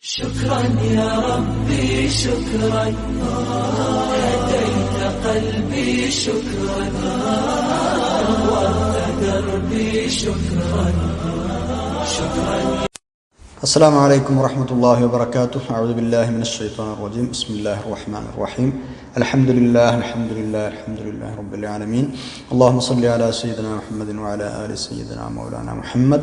شكرا يا ربي شكرا هديت قلبي شكرا نورت دربي شكرا شكرا. السلام عليكم ورحمة الله وبركاته. أعوذ بالله من الشيطان الرجيم. بسم الله الرحمن الرحيم. الحمد لله رب العالمين. اللهم صل على سيدنا محمد وعلى آل سيدنا مولانا محمد.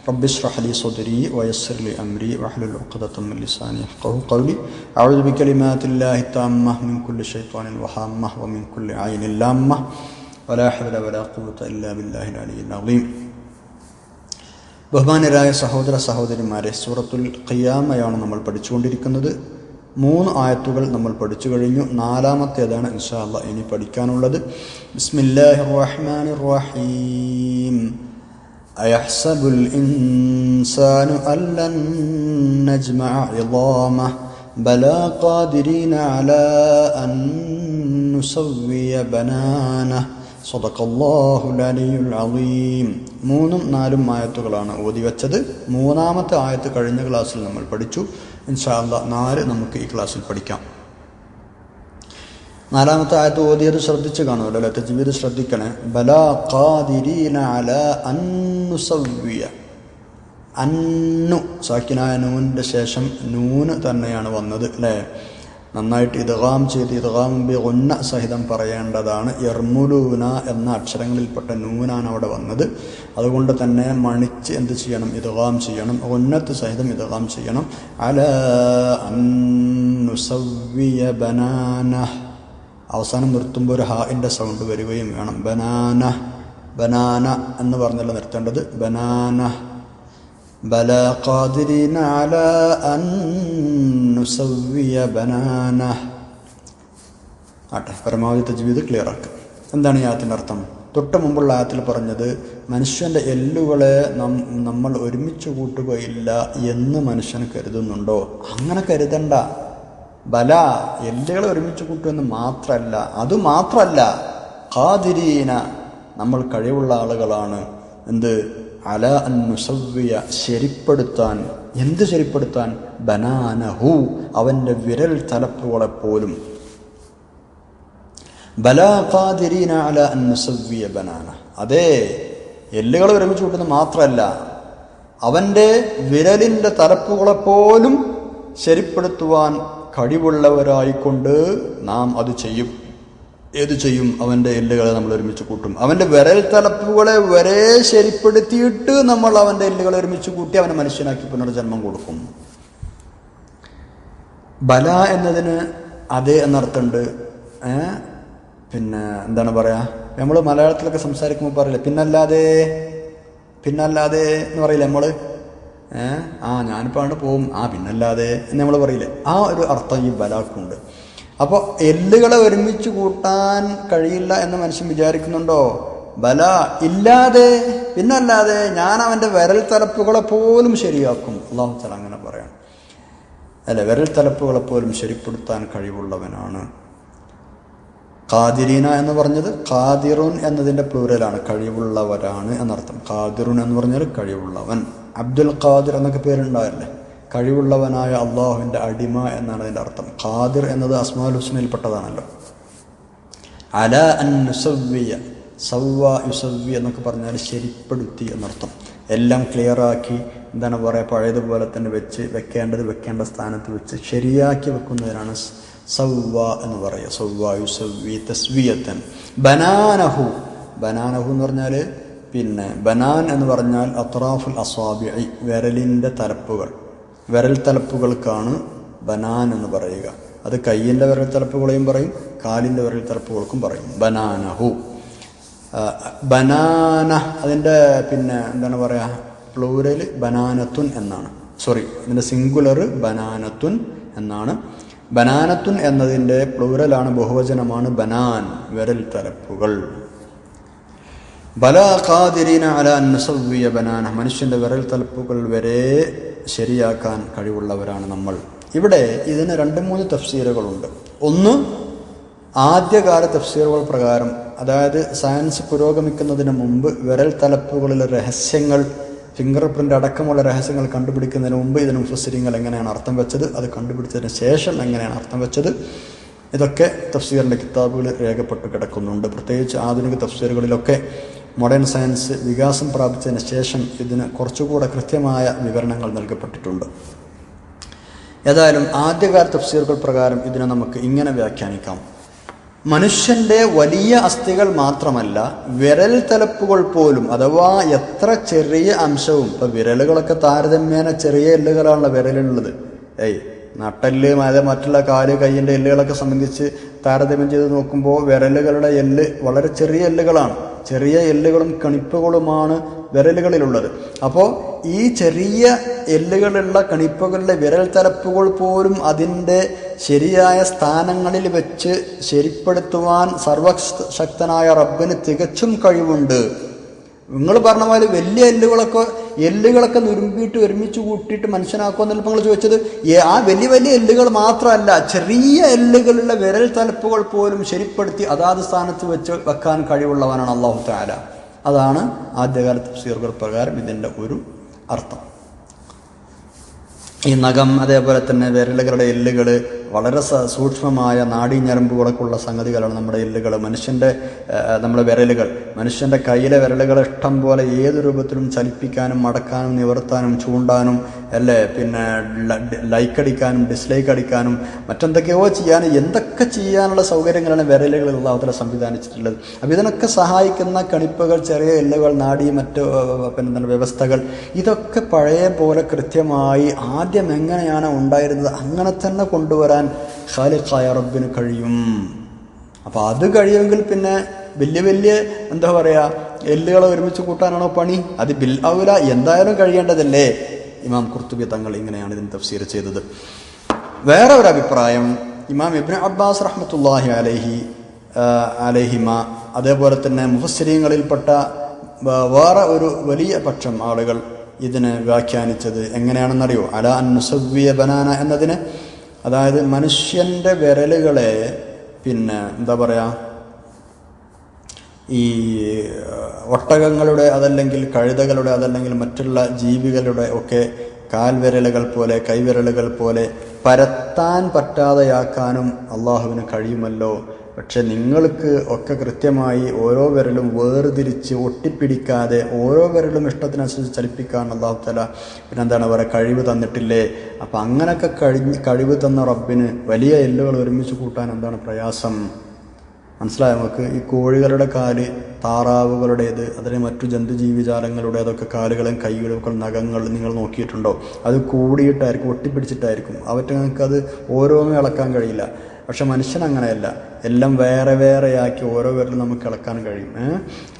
رب اشرح لي صدري ويسر لي أمري واحلل عقدة من لساني يفقهوا قولي. أعوذ بكلمات الله التامة من كل شيطان وهامة ومن كل عين لامة ولا حول ولا قوة إلا بالله العلي العظيم. ബഹുമാന്യരായ സഹോദര സഹോദരിമാരെ, സൂറത്തുൽ ഖിയാമയാണ് നമ്മൾ പഠിച്ചുകൊണ്ടിരിക്കുന്നത്. 3 ആയത്തുകൾ നമ്മൾ പഠിച്ചു കഴിഞ്ഞു. 4-ാമത്തേതാണ് ഇൻഷാ അല്ലാഹ് ഇനി പഠിക്കാനുള്ളത്. ബിസ്മില്ലാഹിർ റഹ്മാനിർ റഹീം. അയഹ്സബുൽ ഇൻസാനു അല്ലൻ നജ്മഅ ഇളാമഹ ബലാ ഖാദിരീന അലാ അൻ നുസവ്വിയ ബനാനഹ സദഖല്ലാഹുൽ അലിയ്യുൽ അളീം. 3ഉം 4ഉം ആയത്തുകളാണ് ഓതി വെച്ചത്. 3-ാമത്തെ ആയത്ത് കഴിഞ്ഞ ക്ലാസ്സിൽ നമ്മൾ പഠിച്ചു. ഇൻഷാ അല്ലാഹ് 4 നമുക്ക് ഈ ക്ലാസ്സിൽ പഠിക്കാം. 4-ാമത്തെ ആയത്ത് ഓതിയത് ശ്രദ്ധിച്ച് കാണുമല്ലോ അല്ലേ? തജ്വീദ് ശ്രദ്ധിക്കണേ. ബലാ ഖാദിരീന അലാ അൻ നുസവ്വിയ. അന്നു സാക്കിനായ നൂനിന്റെ ശേഷം നൂന് തന്നെയാണ് വന്നത് അല്ലേ? നന്നായിട്ട് ഇദ്ഗാം ചെയ്ത് ഇദ്ഗാം ബി ഗുന്ന സഹിതം പറയേണ്ടതാണ്. യർമുലൂന എന്ന അക്ഷരങ്ങളിൽപ്പെട്ട നൂനാണ് അവിടെ വന്നത്. അതുകൊണ്ട് തന്നെ മണിച്ച് എന്ത് ചെയ്യണം? ഇദ്ഗാം ചെയ്യണം. ഗുന്നത്ത് സഹിതം ഇദ്ഗാം ചെയ്യണം. അലാ അൻ നുസവ്വിയ ബനാനഹ. അവസാനം നിർത്തുമ്പോൾ ഒരു ഹാഇന്റെ സൗണ്ട് വരികയും വേണം. ബനാന ബനാന എന്ന് പറഞ്ഞല്ല നിർത്തേണ്ടത്. ബനാനഹ ബലാ ഖാദിരീന അലാ അൻ നുസവ്വിയ ബനാനഹ. ആട്ടെ, പരമാവധി തജ്വീദ് ക്ലിയർ ആക്കുക. എന്താണ് ഈ ആയത്തിൻ്റെ അർത്ഥം? തൊട്ട് മുമ്പുള്ള ആയത്തിൽ പറഞ്ഞത് മനുഷ്യൻ്റെ എല്ലുകളെ നമ്മൾ ഒരുമിച്ച് കൂട്ടുകയില്ല എന്ന് മനുഷ്യൻ കരുതുന്നുണ്ടോ? അങ്ങനെ കരുതണ്ട. ബല എല്ലുകളെ ഒരുമിച്ച് കൂട്ടുമെന്ന് മാത്രമല്ല, അതുമാത്രമല്ല ഖാദിരീന നമ്മൾ കഴിവുള്ള ആളുകളാണ്. എന്ത്? അല അൻ നുസവ്വിയ ശരിപ്പെടുത്താൻ. എന്ത് ശരിപ്പെടുത്താൻ? ബനാനഹു അവൻ്റെ വിരൽ തലപ്പുകളെപ്പോലും. ബലാ ഖാദിരീന അല അൻ നുസവ്വിയ ബനാന. അതേ, എല്ലുകൾ ഒരുമിച്ച് കൂട്ടുന്നത് മാത്രമല്ല, അവൻ്റെ വിരലിൻ്റെ തലപ്പുകളെപ്പോലും ശരിപ്പെടുത്തുവാൻ കഴിവുള്ളവരായിക്കൊണ്ട് നാം അത് ചെയ്യും. ഏത് ചെയ്യും? അവൻ്റെ എല്ലുകളെ നമ്മൾ ഒരുമിച്ച് കൂട്ടും. അവൻ്റെ വിരൽ തലപ്പുകളെ വരെ ശരിപ്പെടുത്തിയിട്ട് നമ്മൾ അവൻ്റെ എല്ലുകളെ ഒരുമിച്ച് കൂട്ടി അവനെ മനുഷ്യനാക്കി പുനർജന്മം കൊടുക്കും. ബല എന്നതിന് അതേ എന്നർത്ഥമുണ്ട്. പിന്നെ എന്താണ് പറയാ? നമ്മൾ മലയാളത്തിലൊക്കെ സംസാരിക്കുമ്പോൾ പറയില്ലേ പിന്നല്ലാതെ എന്ന് പറയില്ലേ നമ്മൾ? ഞാനിപ്പോൾ അങ്ങോട്ട് പോവും, പിന്നല്ലാതെ എന്ന് നമ്മൾ പറയില്ലേ? ആ ഒരു അർത്ഥം ഈ ബലാക്കുണ്ട്. അപ്പോൾ എല്ലുകളെ ഒരുമിച്ച് കൂട്ടാൻ കഴിയില്ല എന്ന് മനുഷ്യൻ വിചാരിക്കുന്നുണ്ടോ? ബല ഇല്ലാതെ പിന്നല്ലാതെ ഞാൻ അവൻ്റെ വിരൽ തലപ്പുകളെ പോലും ശരിയാക്കും. അല്ലാഹു തആല അങ്ങനെ പറയാം അല്ലെ? വിരൽ തലപ്പുകളെ പോലും ശരിപ്പെടുത്താൻ കഴിവുള്ളവനാണ്. ഖാദിരീന എന്ന് പറഞ്ഞത് ഖാദിറുൻ എന്നതിൻ്റെ പ്ലൂരലാണ്, കഴിവുള്ളവരാണ് എന്നർത്ഥം. ഖാദിറുൻ എന്ന് പറഞ്ഞാൽ കഴിവുള്ളവൻ. അബ്ദുൽ ഖാദിർ എന്നൊക്കെ പേരുണ്ടാവില്ലേ? കഴിവുള്ളവനായ അള്ളാഹുവിൻ്റെ അടിമ എന്നാണ് അതിൻ്റെ അർത്ഥം. ഖാദിർ എന്നത് അസ്മാഉൽ ഹുസ്നയിൽപ്പെട്ടതാണല്ലോ. അല അൻ നുസവ്വിയ, സവ്വ യുസവ്വി എന്നൊക്കെ പറഞ്ഞാൽ ശരിപ്പെടുത്തി എന്നർത്ഥം. എല്ലാം ക്ലിയറാക്കി, എന്താണ് പറയുക, പഴയതുപോലെ തന്നെ വെക്കേണ്ട സ്ഥാനത്ത് വെച്ച് ശരിയാക്കി വെക്കുന്നതിനാണ് സവ്വ എന്ന് പറയുക. സവ്വ യുസവ്വി തസ്വിയത്തൻ. ബനാനഹു എന്ന് പറഞ്ഞാൽ പിന്നെ ബനാൻ എന്ന് പറഞ്ഞാൽ അത്റാഫുൽ അസ്വാബിഇ, വിരലിൻ്റെ തലപ്പുകൾ. വിരൽ തലപ്പുകൾക്കാണ് ബനാൻ എന്ന് പറയുക. അത് കയ്യിൻ്റെ വിരൽ തലപ്പുകളെയും പറയും, കാലിൻ്റെ വിരൽ തലപ്പുകൾക്കും പറയും. ബനാനഹു. ബനാന അതിൻ്റെ പിന്നെ എന്താണ് പറയുക, പ്ലൂരൽ ബനാനത്തുൻ എന്നാണ്. ഇതിൻ്റെ സിംഗുലർ ബനാനത്തുൻ എന്നാണ്. ബനാനത്തുൻ എന്നതിൻ്റെ പ്ലൂരലാണ്, ബഹുവചനമാണ് ബനാൻ, വിരൽ തലപ്പുകൾ. ബലാ ഖാദിരീന അലാ അൻ നുസവ്വിയ ബനാന, മനുഷ്യൻ്റെ വിരൽ തലപ്പുകൾ വരെ ശരിയാക്കാൻ കഴിവുള്ളവരാണ് നമ്മൾ. ഇവിടെ ഇതിന് 2-3 തഫ്സീറുകളുണ്ട്. ഒന്ന്, ആദ്യകാല തഫ്സീറുകൾ പ്രകാരം, അതായത് സയൻസ് പുരോഗമിക്കുന്നതിന് മുമ്പ് വിരൽ തലപ്പുകളിലെ രഹസ്യങ്ങൾ ഫിംഗർ പ്രിൻ്റ് അടക്കമുള്ള രഹസ്യങ്ങൾ കണ്ടുപിടിക്കുന്നതിന് മുമ്പ് ഇതിന് മുഫസ്സിരിങ്ങൾ എങ്ങനെയാണ് അർത്ഥം വെച്ചത്, അത് കണ്ടുപിടിച്ചതിന് ശേഷം എങ്ങനെയാണ് അർത്ഥം വെച്ചത്, ഇതൊക്കെ തഫ്സീറിൻ്റെ കിതാബുകളിൽ രേഖപ്പെട്ട് കിടക്കുന്നുണ്ട്. പ്രത്യേകിച്ച് ആധുനിക തഫ്സീറുകളിലൊക്കെ മോഡേൺ സയൻസ് വികാസം പ്രാപിച്ചതിന് ശേഷം ഇതിന് കുറച്ചുകൂടെ കൃത്യമായ വിവരണങ്ങൾ നൽകപ്പെട്ടിട്ടുണ്ട്. ഏതായാലും ആദ്യകാല തഫ്സീറുകൾ പ്രകാരം ഇതിനെ നമുക്ക് ഇങ്ങനെ വ്യാഖ്യാനിക്കാം: മനുഷ്യൻ്റെ വലിയ അസ്ഥികൾ മാത്രമല്ല, വിരൽ തലപ്പുകൾ പോലും, അഥവാ എത്ര ചെറിയ അംശവും, ഇപ്പോൾ വിരലുകളൊക്കെ താരതമ്യേന ചെറിയ എല്ലുകളാണല്ലോ വിരലുള്ളത്. നട്ടെല്ല്, മറ്റുള്ള കാല്, കൈയിൻ്റെ എല്ലുകളൊക്കെ സംബന്ധിച്ച് താരതമ്യം ചെയ്ത് നോക്കുമ്പോൾ വിരലുകളുടെ എല്ല് വളരെ ചെറിയ എല്ലുകളാണ്. ചെറിയ എല്ലുകളും കണിപ്പുകളുമാണ് വിരലുകളിലുള്ളത്. അപ്പോൾ ഈ ചെറിയ എല്ലുകളുള്ള കണിപ്പുകളുടെ വിരൽ തലപ്പുകൾ പോലും അതിൻ്റെ ശരിയായ സ്ഥാനങ്ങളിൽ വെച്ച് ശരിപ്പെടുത്തുവാൻ സർവശക്തനായ റബ്ബിന് തികച്ചും കഴിവുണ്ട്. നിങ്ങൾ പറഞ്ഞ പോലെ വലിയ എല്ലുകളൊക്കെ നുരുമ്പിയിട്ട് ഒരുമിച്ച് കൂട്ടിയിട്ട് മനുഷ്യനാക്കുമെന്നല്ല നിങ്ങൾ ചോദിച്ചത്. ആ വലിയ വലിയ എല്ലുകൾ മാത്രമല്ല, ചെറിയ എല്ലുകളുള്ള വിരൽ തലപ്പുകൾ പോലും ശരിപ്പെടുത്തി അതാത് സ്ഥാനത്ത് വെച്ച് വെക്കാൻ കഴിവുള്ളവനാണ് അല്ലാഹു തആല. അതാണ് ആദ്യകാല തഫ്സീറുകൾ പ്രകാരം ഇതിൻ്റെ ഒരു അർത്ഥം. ഈ നഖം, അതേപോലെ തന്നെ വിരലുകളുടെ എല്ലുകൾ വളരെ സൂക്ഷ്മമായ നാഡീഞരമ്പുകളൊക്കെ ഉള്ള സംഗതികളാണ് നമ്മുടെ എല്ലുകൾ. നമ്മുടെ വിരലുകൾ, മനുഷ്യൻ്റെ കയ്യിലെ വിരലുകൾ ഇഷ്ടം പോലെ ഏത് രൂപത്തിലും ചലിപ്പിക്കാനും മടക്കാനും നിവർത്താനും ചൂണ്ടാനും അല്ലേ, പിന്നെ ലൈക്ക് അടിക്കാനും ഡിസ്ലൈക്ക് അടിക്കാനും മറ്റെന്തൊക്കെയോ ചെയ്യാനും എന്തൊക്കെ ചെയ്യാനുള്ള സൗകര്യങ്ങളാണ് വിരലുകളിൽ അല്ലാഹു സംവിധാനിച്ചിട്ടുള്ളത്. അപ്പോൾ ഇതിനൊക്കെ സഹായിക്കുന്ന കണിപ്പുകൾ, ചെറിയ എല്ലുകൾ, നാഡി, മറ്റ് വ്യവസ്ഥകൾ, ഇതൊക്കെ പഴയ പോലെ കൃത്യമായി ആദ്യം എങ്ങനെയാണ് ഉണ്ടായിരുന്നത് അങ്ങനെ തന്നെ കൊണ്ടുവരാൻ ഖാലിഖായ റബ്ബിന് കഴിയും. അപ്പോൾ അത് കഴിയുമെങ്കിൽ പിന്നെ വലിയ എന്താ പറയുക, എല്ലുകളെ ഒരുമിച്ച് കൂട്ടാനാണോ പണി? അത് ബിൽ ഔല എന്തായാലും കഴിയേണ്ടതല്ലേ. ഇമാം ഖുർത്തുബി തങ്ങൾ ഇങ്ങനെയാണ് ഇതിന് തഫ്സീർ ചെയ്തത്. വേറെ ഒരു അഭിപ്രായം ഇമാം ഇബ്നു അബ്ബാസ് റഹ്മത്തുള്ളാഹി അലൈഹിമ, അതേപോലെ തന്നെ മുഫസ്സിരീങ്ങളിൽപ്പെട്ട വേറെ ഒരു വലിയ പക്ഷം ആളുകൾ ഇതിനെ വ്യാഖ്യാനിച്ചത് എങ്ങനെയാണെന്നറിയോ? അലാ അൻ നുസവ്വിയ ബനാന എന്നതിന്, അതായത് മനുഷ്യൻ്റെ വിരലുകളെ പിന്നെ എന്താ പറയുക, ഈ ഒട്ടകങ്ങളുടെ അതല്ലെങ്കിൽ കഴുതകളുടെ അതല്ലെങ്കിൽ മറ്റുള്ള ജീവികളുടെ ഒക്കെ കാൽവിരലുകൾ പോലെ കൈവിരലുകൾ പോലെ പരത്താൻ പറ്റാതെയാക്കാനും അള്ളാഹുവിന് കഴിയുമല്ലോ. പക്ഷെ നിങ്ങൾക്ക് ഒക്കെ കൃത്യമായി ഓരോ വിരലും വേർതിരിച്ച് ഒട്ടിപ്പിടിക്കാതെ ഓരോ വിരലും ഇഷ്ടത്തിനനുസരിച്ച് ചലിപ്പിക്കാൻ അല്ലാഹു തആല പിന്നെന്താണ് പറയുക, കഴിവ് തന്നിട്ടില്ലേ? അപ്പം അങ്ങനെയൊക്കെ കഴിവ് തന്ന റബ്ബിന് വലിയ എല്ലുകൾ ഒരുമിച്ച് കൂട്ടാൻ എന്താണ് പ്രയാസം? മനസ്സിലായോ നമുക്ക്? ഈ കോഴികളുടെ കാല്, താറാവുകളുടേത്, അതിന് മറ്റു ജന്തുജീവിജാലങ്ങളുടേതൊക്കെ കാലുകളും കൈകളും ഒക്കെ നഖങ്ങൾ നിങ്ങൾ നോക്കിയിട്ടുണ്ടോ? അത് കൂടിയിട്ടായിരിക്കും, ഒട്ടിപ്പിടിച്ചിട്ടായിരിക്കും. അവറ്റങ്ങൾക്കത് ഓരോന്നും ഇളക്കാൻ കഴിയില്ല. പക്ഷെ മനുഷ്യൻ അങ്ങനെയല്ല, എല്ലാം വേറെ വേറെയാക്കി ഓരോ വിരലും നമുക്ക് ഇളക്കാൻ കഴിയും.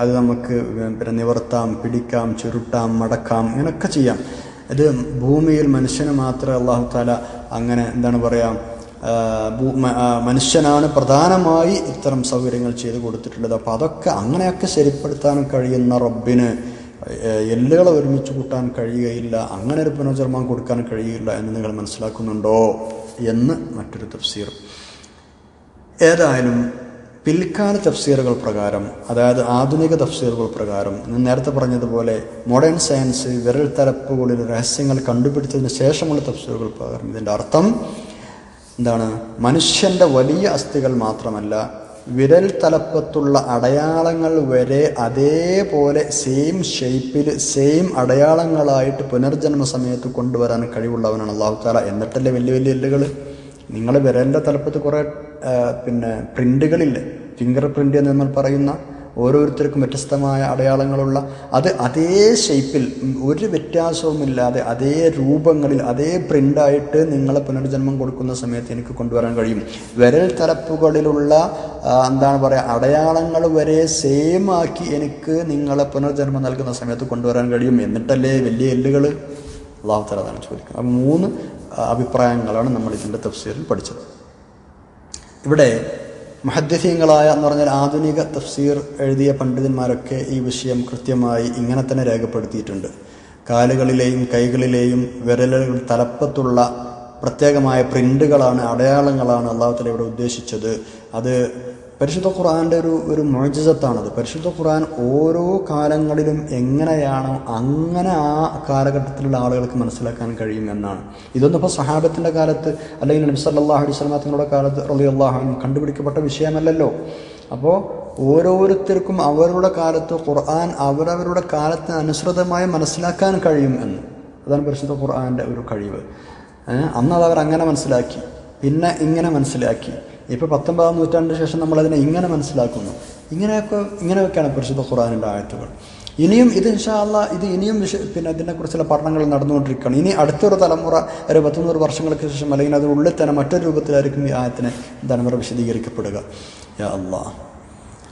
അത് നമുക്ക് പിന്നെ നിവർത്താം, പിടിക്കാം, ചുരുട്ടാം, മടക്കാം, ഇങ്ങനെയൊക്കെ ചെയ്യാം. ഇത് ഭൂമിയിൽ മനുഷ്യന് മാത്രമേ അല്ലാഹു തആല അങ്ങനെ എന്താണ് പറയുക, മനുഷ്യനാണ് പ്രധാനമായി ഇത്തരം സൗകര്യങ്ങൾ ചെയ്തു കൊടുത്തിട്ടുള്ളത്. അപ്പോൾ അതൊക്കെ അങ്ങനെയൊക്കെ ശരിപ്പെടുത്താനും കഴിയുന്ന റബ്ബിന് എല്ലുകളെ ഒരുമിച്ച് കൂട്ടാൻ കഴിയുകയില്ല, അങ്ങനെ ഒരു പുനർജന്മം കൊടുക്കാൻ കഴിയില്ല എന്ന് നിങ്ങൾ മനസ്സിലാക്കുന്നുണ്ടോ എന്ന് മറ്റൊരു തഫ്സീർ. ഏതായാലും പിൽക്കാല തഫ്സീറുകൾ പ്രകാരം, അതായത് ആധുനിക തഫ്സീറുകൾ പ്രകാരം, നേരത്തെ പറഞ്ഞതുപോലെ മോഡേൺ സയൻസ് വിരൽ തലപ്പുകളിൽ രഹസ്യങ്ങൾ കണ്ടുപിടിച്ചതിന് ശേഷമുള്ള തഫ്സീറുകൾ പ്രകാരം ഇതിൻ്റെ അർത്ഥം എന്താണ്? മനുഷ്യൻ്റെ വലിയ അസ്ഥികൾ മാത്രമല്ല, വിരൽ തലപ്പത്തുള്ള അടയാളങ്ങൾ വരെ അതേപോലെ സെയിം ഷേപ്പിൽ സെയിം അടയാളങ്ങളായിട്ട് പുനർജന്മ സമയത്ത് കൊണ്ടുവരാൻ കഴിവുള്ളവനാണ് അല്ലാഹു തആല. എന്നിട്ടല്ലേ വലിയ വലിയ എല്ലുകൾ. നിങ്ങൾ വിരലിൻ്റെ തലപ്പത്ത് കുറേ പിന്നെ പ്രിൻ്റുകളില്ലേ, ഫിംഗർ പ്രിൻ്റ് എന്ന് നമ്മൾ പറയുന്ന ഓരോരുത്തർക്കും വ്യത്യസ്തമായ അടയാളങ്ങളുള്ള, അത് അതേ ഷേപ്പിൽ ഒരു വ്യത്യാസവുമില്ലാതെ അതേ രൂപങ്ങളിൽ അതേ പ്രിൻ്റായിട്ട് നിങ്ങളെ പുനർജന്മം കൊടുക്കുന്ന സമയത്ത് എനിക്ക് കൊണ്ടുവരാൻ കഴിയും. വിരൽ തലപ്പുകളിലുള്ള എന്താണ് പറയുക, അടയാളങ്ങൾ വരെ സെയിം ആക്കി എനിക്ക് നിങ്ങളെ പുനർജന്മം നൽകുന്ന സമയത്ത് കൊണ്ടുവരാൻ കഴിയും. എന്നിട്ടല്ലേ വലിയ എല്ലുകൾ? അല്ലാഹു തആല അതാണ് ചോദിക്കുന്നത്. അപ്പോൾ 3 അഭിപ്രായങ്ങളാണ് നമ്മൾ ഇതിൻ്റെ തഫ്സീറിൽ പഠിച്ചത്. ഇവിടെ മുഹദ്ദിസീങ്ങളായ എന്ന് പറഞ്ഞാൽ ആധുനിക തഫ്സീർ എഴുതിയ പണ്ഡിതന്മാരൊക്കെ ഈ വിഷയം കൃത്യമായി ഇങ്ങനെ തന്നെ രേഖപ്പെടുത്തിയിട്ടുണ്ട്. കാലുകളിലെയും കൈകളിലെയും വിരലുകൾ തലപ്പത്തുള്ള പ്രത്യേകമായ പ്രിൻ്റുകളാണ്, അടയാളങ്ങളാണ് അല്ലാഹു തആല ഇവിടെ ഉദ്ദേശിച്ചത്. അത് പരിശുദ്ധ ഖുർആൻ്റെ ഒരു മുഅ്ജിസത്താണത്. പരിശുദ്ധ ഖുർആൻ ഓരോ കാലങ്ങളിലും എങ്ങനെയാണോ അങ്ങനെ ആ കാലഘട്ടത്തിലുള്ള ആളുകൾക്ക് മനസ്സിലാക്കാൻ കഴിയുമെന്നാണ്. ഇതൊന്നും ഇപ്പോൾ സഹാബത്തിൻ്റെ കാലത്ത് അല്ലെങ്കിൽ നബി സല്ലല്ലാഹു അലൈഹി വസല്ലം തങ്ങളുടെ കാലത്ത് റളിയല്ലാഹു അൻഹു കണ്ടുപിടിക്കപ്പെട്ട വിഷയമല്ലല്ലോ. അപ്പോൾ ഓരോരുത്തർക്കും അവരുടെ കാലത്ത് ഖുർആൻ അവരവരുടെ കാലത്തിന് അനുസൃതമായി മനസ്സിലാക്കാൻ കഴിയും എന്ന്. അതാണ് പരിശുദ്ധ ഖുർആൻ്റെ ഒരു കഴിവ്. അന്ന് അത് അവരങ്ങനെ മനസ്സിലാക്കി, പിന്നെ ഇങ്ങനെ മനസ്സിലാക്കി. ഇപ്പോൾ 19-ാം നൂറ്റാണ്ടിന് ശേഷം നമ്മളതിനെ ഇങ്ങനെ മനസ്സിലാക്കുന്നു. ഇങ്ങനെയൊക്കെയാണ് പരിശുദ്ധ ഖുർആനിൻ്റെ ആയത്തുകൾ. ഇനിയും ഇത് ഇൻഷാ അല്ലാഹ് ഇത് ഇനിയും പിന്നെ ഇതിനെക്കുറിച്ചുള്ള പഠനങ്ങൾ നടന്നുകൊണ്ടിരിക്കുകയാണ്. ഇനി അടുത്തൊരു തലമുറ ഒരു 100 വർഷങ്ങൾക്ക് ശേഷം അല്ലെങ്കിൽ അതിനുള്ളിൽ തന്നെ മറ്റൊരു രൂപത്തിലായിരിക്കും ഈ ആയത്തിനെ ഇവിടെ വിശദീകരിക്കപ്പെടുക. യാ അല്ലാഹ്.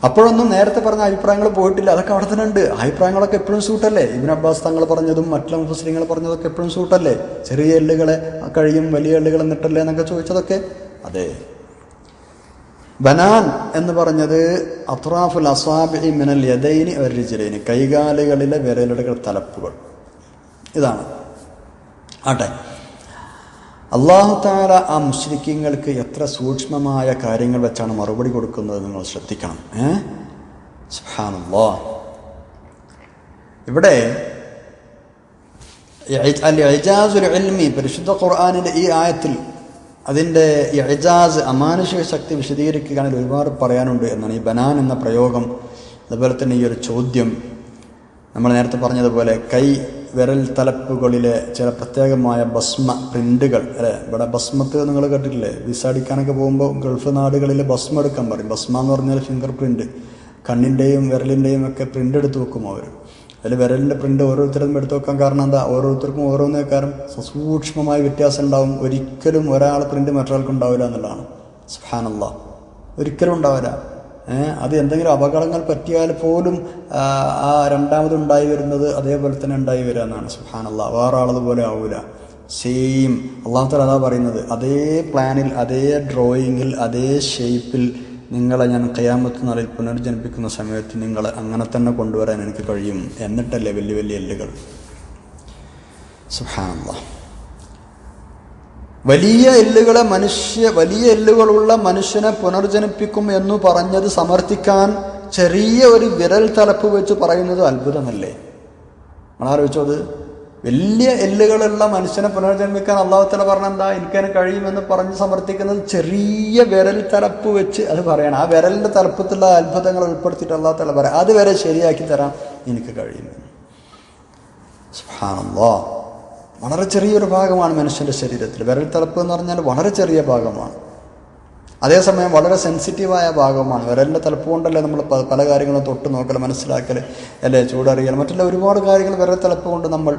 അപ്പോഴൊന്നും നേരത്തെ പറഞ്ഞ അഭിപ്രായങ്ങൾ പോയിട്ടില്ല. അതൊക്കെ അവിടെ തന്നെ ഉണ്ട്. അഭിപ്രായങ്ങളൊക്കെ എപ്പോഴും സൂട്ടല്ലേ? ഇബ്നു അബ്ബാസ് തങ്ങൾ പറഞ്ഞതും മറ്റുള്ള മുഫസ്സിരീങ്ങൾ പറഞ്ഞതൊക്കെ എപ്പോഴും സൂട്ടല്ലേ? ചെറിയ എല്ലുകളെ കഴിയും, വലിയ എല്ലുകൾ എന്നിട്ടല്ലേ എന്നൊക്കെ ചോദിച്ചതൊക്കെ അതെ. ബനാൻ എന്ന് പറഞ്ഞത് അത്റാഫുൽ അസാബിഇ മിനൽ യദൈനി വർ-റിജ്ലൈനി, കൈകാലുകളിലെ വിരലുകളുടെ തലപ്പുകൾ. ഇതാണ് ആട്ടെ. അല്ലാഹു തആല ആ മുശ്രിക്കീങ്ങൾക്ക് എത്ര സൂക്ഷ്മമായ കാര്യങ്ങൾ വെച്ചാണ് മറുപടി കൊടുക്കുന്നത് നിങ്ങൾ ശ്രദ്ധിക്കണം. സുബ്ഹാനല്ലാഹ്. ഇവിടെ ഇജാസുൽ ഇൽമി പരിശുദ്ധ ഖുർആനിലെ ഈ ആയത്തിൽ അതിൻ്റെ ഇജാസ് അമാനുഷിക ശക്തി വിശദീകരിക്കുകയാണെങ്കിൽ ഒരുപാട് പറയാനുണ്ട് എന്നാണ്. ഈ ബനാൻ എന്ന പ്രയോഗം, അതുപോലെ തന്നെ ഈ ഒരു ചോദ്യം, നമ്മൾ നേരത്തെ പറഞ്ഞതുപോലെ കൈ വിരൽ തലപ്പുകളിലെ ചില പ്രത്യേകമായ ഭസ്മ പ്രിൻ്റുകൾ അല്ലേ? ഇവിടെ ഭസ്മത്ത് നിങ്ങൾ കേട്ടിട്ടില്ലേ? വിസ അടിക്കാനൊക്കെ പോകുമ്പോൾ ഗൾഫ് നാടുകളിൽ ഭസ്മ എടുക്കാൻ പറയും. ഭസ്മ എന്ന് പറഞ്ഞാൽ ഫിംഗർ പ്രിൻ്റ്, കണ്ണിൻ്റെയും വിരലിൻ്റെയും ഒക്കെ പ്രിൻ്റ് എടുത്ത് വെക്കും അവർ. അതിൽ വിരലിൻ്റെ പ്രിൻ്റ് ഓരോരുത്തരും എടുത്ത് വെക്കാൻ കാരണം എന്താ? ഓരോരുത്തർക്കും ഓരോന്നേ കാരണം സൂക്ഷ്മമായ വ്യത്യാസം ഉണ്ടാവും. ഒരിക്കലും ഒരാൾ പ്രിൻ്റ് മറ്റൊരാൾക്ക് ഉണ്ടാവില്ല എന്നുള്ളതാണ്. സുബ്ഹാനല്ലാഹ്. ഒരിക്കലും ഉണ്ടാവില്ല. അത് എന്തെങ്കിലും അപകടങ്ങൾ പറ്റിയാൽ പോലും ആ രണ്ടാമതുണ്ടായി വരുന്നത് അതേപോലെ തന്നെ ഉണ്ടായി വരിക എന്നാണ്. സുബ്ഹാനല്ലാഹ്. വേറെ ആളതുപോലെ ആവില്ല. സെയിം അല്ലാഹു തആല അതാ പറയുന്നത്. അതേ പ്ലാനിൽ, അതേ ഡ്രോയിങ്ങിൽ, അതേ ഷേപ്പിൽ നിങ്ങളെ ഞാൻ ഖിയാമത്ത് നാളിൽ പുനർജനിപ്പിക്കുന്ന സമയത്ത് നിങ്ങളെ അങ്ങനെ തന്നെ കൊണ്ടുവരാൻ എനിക്ക് കഴിയും. എന്നിട്ടല്ലേ വലിയ വലിയ എല്ലുകൾ. സുബ്ഹാനല്ലാഹ്. വലിയ എല്ലുകളുള്ള മനുഷ്യനെ പുനർജനിപ്പിക്കും എന്ന് പറഞ്ഞത് സമർത്ഥിക്കാൻ ചെറിയ ഒരു വിരൽ തലപ്പ് വെച്ച് പറയുന്നത് അത്ഭുതമല്ലേ? നമ്മളാലോചിച്ചോ. അത് വലിയ എല്ലുകളുള്ള മനുഷ്യനെ പുനർജന്മിക്കാൻ അല്ലാഹു തആല പറഞ്ഞെന്താ? എനിക്കതിന് കഴിയുമെന്ന് പറഞ്ഞ് സമർത്ഥിക്കുന്നത് ചെറിയ വിരൽ തലപ്പ് വെച്ച് അത് പറയണം. ആ വിരലിൻ്റെ തലപ്പത്തുള്ള അത്ഭുതങ്ങൾ ഉൾപ്പെടുത്തിയിട്ട് അല്ലാഹു തആല പറയാം, അതുവരെ ശരിയാക്കി തരാൻ എനിക്ക് കഴിയുമെന്ന്. സുബ്ഹാനല്ലാഹ്. വളരെ ചെറിയൊരു ഭാഗമാണ് മനുഷ്യൻ്റെ ശരീരത്തിൽ. വിരൽ തലപ്പ് എന്ന് പറഞ്ഞാൽ വളരെ ചെറിയ ഭാഗമാണ്, അതേസമയം വളരെ സെൻസിറ്റീവായ ഭാഗമാണ്. വിരലിൻ്റെ തലപ്പ് കൊണ്ടല്ലേ നമ്മൾ പല കാര്യങ്ങളും തൊട്ട് നോക്കൽ, മനസ്സിലാക്കൽ, അല്ലേ, ചൂടറിയൽ, മറ്റുള്ള ഒരുപാട് കാര്യങ്ങൾ വിരൽ തലപ്പ് കൊണ്ട് നമ്മൾ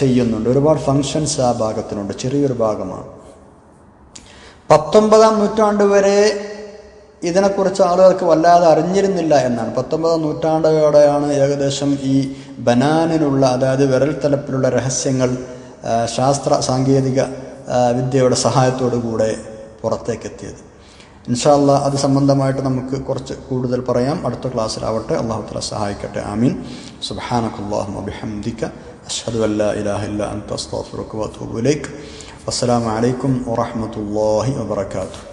ചെയ്യുന്നുണ്ട്. ഒരുപാട് ഫങ്ഷൻസ് ആ ഭാഗത്തിനുണ്ട്. ചെറിയൊരു ഭാഗമാണ്. 19-ാം നൂറ്റാണ്ട് വരെ ഇതിനെക്കുറിച്ച് ആളുകൾക്ക് വല്ലാതെ അറിഞ്ഞിരുന്നില്ല എന്നാണ്. 19-ാം നൂറ്റാണ്ടോടെയാണ് ഏകദേശം ഈ ബനാനിനുള്ള, അതായത് വിരൽ തലപ്പിലുള്ള രഹസ്യങ്ങൾ ശാസ്ത്ര സാങ്കേതിക വിദ്യയുടെ സഹായത്തോടു കൂടെ പുറത്തേക്കെത്തിയത്. ഇൻഷാ അല്ലാഹ് അത് സംബന്ധമായിട്ട് നമുക്ക് കുറച്ച് കൂടുതൽ പറയാം അടുത്ത ക്ലാസ്സിലാവട്ടെ. അല്ലാഹു തആല സഹായിക്കട്ടെ. ആമീൻ. സുബ്ഹാനകല്ലാഹുമ്മ ബിഹംദിക അഷ്ഹദു അൻ ലാ ഇലാഹ ഇല്ല അൻത അസ്തഗ്ഫിറുക വഅതൂബു ഇലൈക്. അസ്സലാമു അലൈക്കും വറഹ്മത്തുള്ളാഹി വബറകാതുഹു.